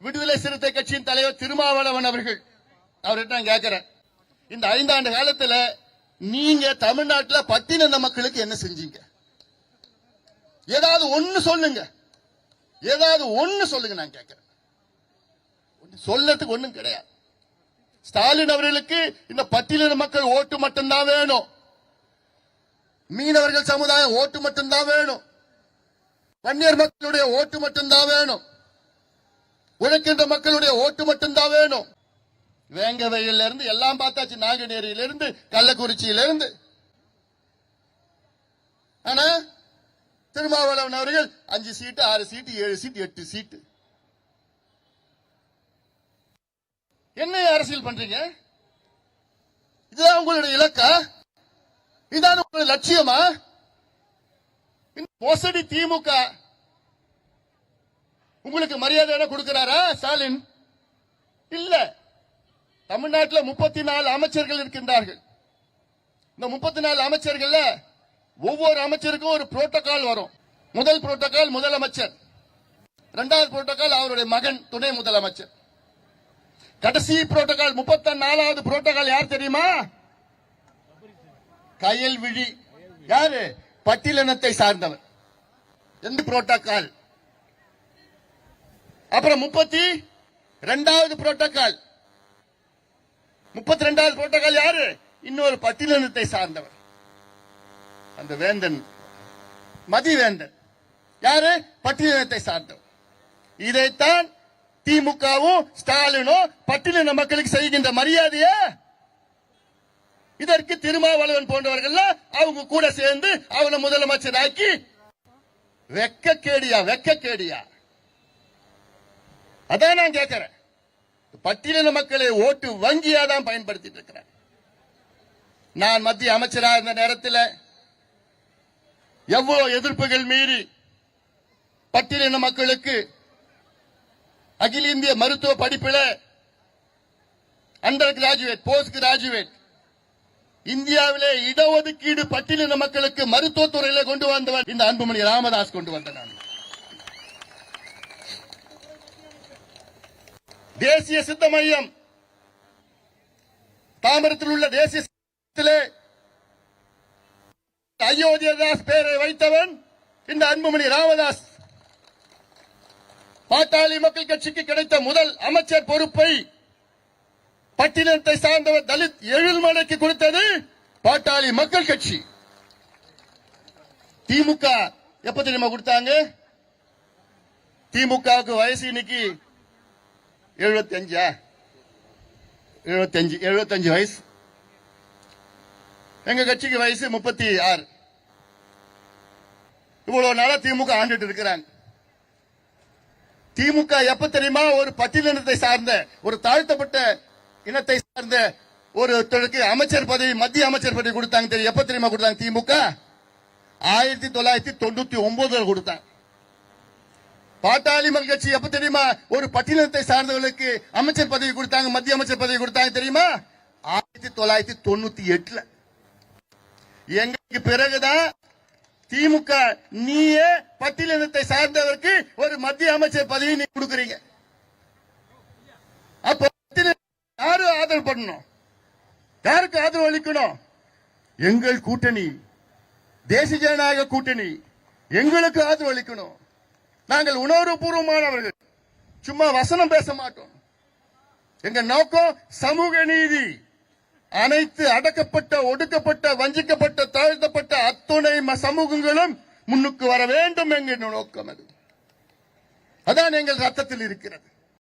விடுதலை சிறுத்தை கட்சியின் தலைவர் திருமாவளவன் அவர்கள் அவர்கிட்ட நான் கேட்கிறேன், இந்த 5 ஆண்டு காலத்துல நீங்க தமிழ்நாட்டில் பட்டியலின மக்களுக்கு என்ன செஞ்சீங்க? ஏதாவது ஒண்ணு சொல்லுங்க, ஏதாவது ஒண்ணு சொல்லுங்க. நான் கேட்கிறேன், சொல்லறதுக்கு ஒண்ணும் கிடையாது. ஸ்டாலின் அவர்களுக்கு இந்த பட்டியலின மக்கள் ஓட்டு மட்டும்தான் வேணும், மீனவர்கள் சமுதாயம் ஓட்டு மட்டும்தான் வேணும், வன்னியர் மக்களுடைய ஓட்டு மட்டும்தான் வேணும், உழைக்கின்ற மக்களுடைய ஓட்டு மட்டும்தான் வேணும். வேங்கவையில இருந்து எல்லாம் பார்த்தாச்சு, நாங்குநேரியில இருந்து கள்ளக்குறிச்சியில இருந்து. ஆனா திருமாவளவன் அவர்கள் 5 சீட்டு 6 சீட்டு 7 சீட்டு 8 சீட்டு. என்ன அரசியல் பண்றீங்க? இதுதான் உங்களுடைய இலக்கா? இதுதான் உங்களுடைய லட்சியமா? மோசடி திமுக உங்களுக்கு மரியாதை கொடுக்கிறாரா ஸ்டாலின்? இல்ல. தமிழ்நாட்டில் 34 அமைச்சர்கள் இருக்கின்றார்கள். இந்த 34 அமைச்சர்கள் ஒவ்வொரு அமைச்சருக்கும் ஒரு புரோட்டோகால் வரும். முதல் புரோட்டோகால் முதலமைச்சர், இரண்டாவது புரோட்டோகால் அவருடைய மகன் துணை முதலமைச்சர், கடைசி புரோட்டோகால் 34வது புரோட்டோகால் யார் தெரியுமா? கயல்விழி. யாரு? பட்டியலினத்தை சார்ந்தவர். எந்த புரோட்டோகால்? அப்புறம் 32வது புரோட்டோகால். 32வது புரோட்டோகால் யாரு? இன்னொரு பட்டியலினத்தை சார்ந்தவர், அந்த வேந்தன், மதிவேந்தன். யாரு? பட்டியலினத்தை சார்ந்தவர். இதைத்தான் திமுகவும் ஸ்டாலினும் பட்டியலின மக்களுக்கு செய்கின்ற மரியாதையா? இதற்கு திருமாவளவன் போன்றவர்கள் அவங்க கூட சேர்ந்து அவனை முதலமைச்சர் ஆக்கி வெக்கக்கேடியா, வெக்கக்கேடியா? அதான் நான் கேட்கிறேன். பட்டியலின மக்களை ஓட்டு வங்கியா தான் பயன்படுத்திட்டு இருக்கிறேன். நான் மத்திய அமைச்சராக இருந்த நேரத்தில் எவ்வளவு எதிர்ப்புகள் மீறி பட்டியலின மக்களுக்கு அகில இந்திய மருத்துவ படிப்பில் அண்டர் கிராஜுவேட், போஸ்ட் கிராஜுவேட், இந்தியாவிலே இடஒதுக்கீடு பட்டியலின மக்களுக்கு மருத்துவத்துறையில கொண்டு வந்தவர் இந்த அன்புமணி ராமதாஸ் கொண்டு வந்தார். தேசிய சித்த மையம் தாமிரத்தில் உள்ள தேசிய சித்தத்திலே அயோத்தியதாஸ் பெயரை வைத்தவன் இந்த அன்புமணி ராமதாஸ். பாட்டாளி மக்கள் கட்சிக்கு கிடைத்த முதல் அமைச்சர் பொறுப்பை பட்டியலினத்தை சார்ந்தவர் தலித் எழில்மலைக்கு கொடுத்தது பாட்டாளி மக்கள் கட்சி. திமுக எப்ப தெரியுமா கொடுத்தாங்க? திமுகவுக்கு வயசு இன்னைக்கு 75 வயசு. எங்க கட்சிக்கு வயசு 36. இவ்வளவு நாளா திமுக ஆண்டுட்டு இருக்கிறாங்க. திமுக எப்ப தெரியுமா ஒரு பட்டியலினத்தை சார்ந்த, ஒரு தாழ்த்தப்பட்ட இனத்தை சார்ந்த ஒருத்தருக்கு அமைச்சர் பதவி, மத்திய அமைச்சர் பதவி கொடுத்தாங்க தெரியும்? எப்ப தெரியுமா கொடுத்தாங்க? திமுக 1999 கொடுத்தாங்க. பாட்டாளி மக்கள் கட்சி எப்ப தெரியுமா ஒரு பட்டியலினத்தை சார்ந்தவர்களுக்கு அமைச்சர் பதவி கொடுத்தாங்க, மத்திய அமைச்சர் பதவி கொடுத்தாங்க தெரியுமா? 1998. எங்களுக்கு பிறகுதான் திமுக நீயே பட்டியலினத்தை சார்ந்தவருக்கு ஒரு மத்திய அமைச்சர் பதவி நீ கொடுக்கிறீங்க. அப்ப யாரு ஆதரவு பண்ணணும்? யாருக்கு ஆதரவு அளிக்கணும்? எங்கள் கூட்டணி, தேசிய ஜனநாயக கூட்டணி எங்களுக்கு ஆதரவு அளிக்கணும். நாங்கள் உணர்வுபூர்வமானவர்கள், சும்மா வசனம் பேச மாட்டோம். எங்க நோக்கம் சமூக நீதி. அனைத்து அடக்கப்பட்ட, ஒடுக்கப்பட்ட, வஞ்சிக்கப்பட்ட, தாழ்த்தப்பட்ட அத்துணை சமூகங்களும் முன்னுக்கு வர வேண்டும் என்கிற நோக்கம். அது அதான் எங்கள் ரத்தத்தில் இருக்கிறது.